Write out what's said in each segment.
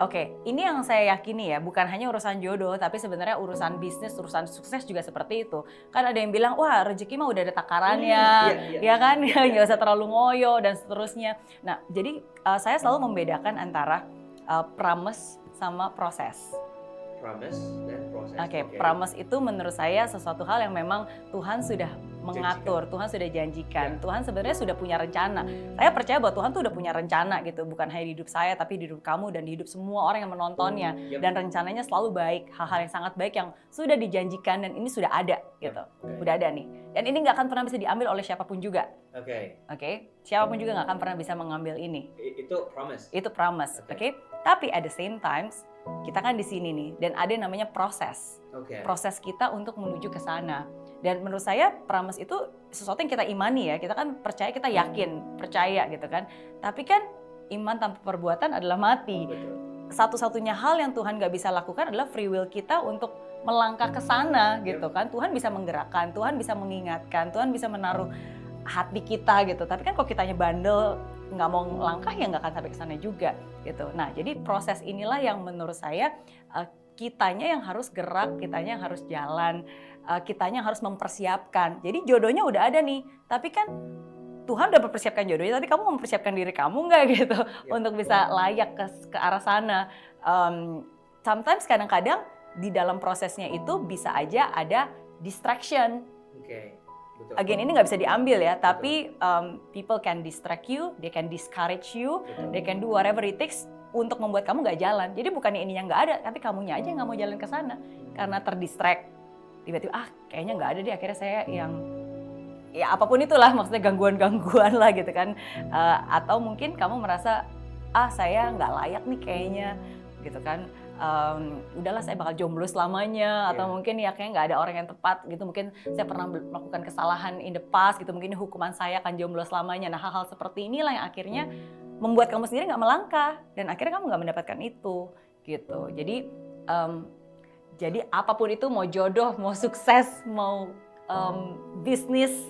Oke, ini yang saya yakini ya, bukan hanya urusan jodoh, tapi sebenarnya urusan bisnis, urusan sukses juga seperti itu. Kan ada yang bilang, wah rezeki mah udah ada takarannya, ya kan, nggak usah terlalu ngoyo dan seterusnya. Nah, jadi saya selalu membedakan antara promise sama proses. Promise dan proses. Oke, promise itu menurut saya sesuatu hal yang memang Tuhan sudah mengatur, Tuhan sudah janjikan, Tuhan sebenarnya sudah punya rencana. Saya percaya bahwa Tuhan tuh udah punya rencana gitu, bukan hanya di hidup saya, tapi di hidup kamu dan di hidup semua orang yang menontonnya. Dan rencananya selalu baik, hal-hal yang sangat baik yang sudah dijanjikan dan ini sudah ada gitu, udah ada nih. Dan ini nggak akan pernah bisa diambil oleh siapapun juga. Oke, siapapun juga nggak akan pernah bisa mengambil ini. Itu promise. Itu promise, oke. Tapi at the same times kita kan di sini nih dan ada yang namanya proses. Proses kita untuk menuju ke sana. Dan menurut saya promise itu sesuatu yang kita imani ya. Kita kan percaya, kita yakin, percaya gitu kan. Tapi kan iman tanpa perbuatan adalah mati. Satu-satunya hal yang Tuhan gak bisa lakukan adalah free will kita untuk melangkah ke sana gitu kan. Tuhan bisa menggerakkan, Tuhan bisa mengingatkan, Tuhan bisa menaruh hati kita gitu. Tapi kan kalau kitanya bandel, nggak mau langkah ya nggak akan sampai ke sana juga gitu. Nah, jadi proses inilah yang menurut saya kitanya yang harus gerak, kitanya yang harus jalan, kitanya yang harus mempersiapkan. Jadi jodohnya udah ada nih, tapi kan Tuhan udah mempersiapkan jodohnya, tapi kamu mempersiapkan diri kamu nggak gitu untuk bisa layak ke arah sana. Sometimes kadang-kadang di dalam prosesnya itu bisa aja ada distraction. Again, ini nggak bisa diambil ya, tapi people can distract you, they can discourage you, they can do whatever it takes untuk membuat kamu nggak jalan. Jadi bukannya ini yang nggak ada, tapi kamunya aja yang nggak mau jalan ke sana karena terdistract. Tiba-tiba kayaknya nggak ada deh, akhirnya saya yang ya apapun itulah, maksudnya gangguan-gangguan lah gitu kan. Atau mungkin kamu merasa saya nggak layak nih kayaknya gitu kan. Udahlah saya bakal jomblo selamanya atau mungkin ya kayaknya nggak ada orang yang tepat gitu, mungkin saya pernah melakukan kesalahan in the past gitu, mungkin ini hukuman saya akan jomblo selamanya. Nah, hal-hal seperti inilah yang akhirnya membuat kamu sendiri nggak melangkah dan akhirnya kamu nggak mendapatkan itu gitu. Jadi apapun itu, mau jodoh, mau sukses, mau bisnis,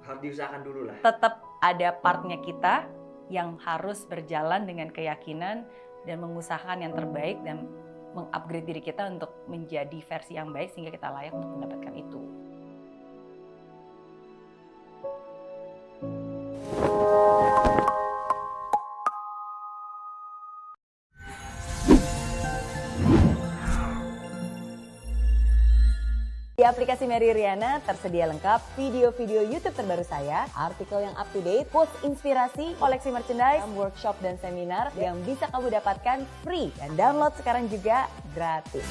harus diusahakan dulu lah. Tetap ada partnya kita yang harus berjalan dengan keyakinan dan mengusahakan yang terbaik dan mengupgrade diri kita untuk menjadi versi yang baik sehingga kita layak untuk mendapatkan itu. Di aplikasi Mary Riana tersedia lengkap video-video YouTube terbaru saya, artikel yang up to date, quotes inspirasi, koleksi merchandise, workshop dan seminar yang bisa kamu dapatkan free dan download sekarang juga gratis.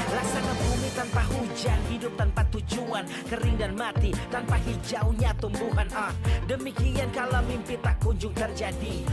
Laksana bumi tanpa hujan, hidup tanpa tujuan, kering dan mati tanpa hijaunya tumbuhan. Demikian kalau mimpi tak kunjung terjadi.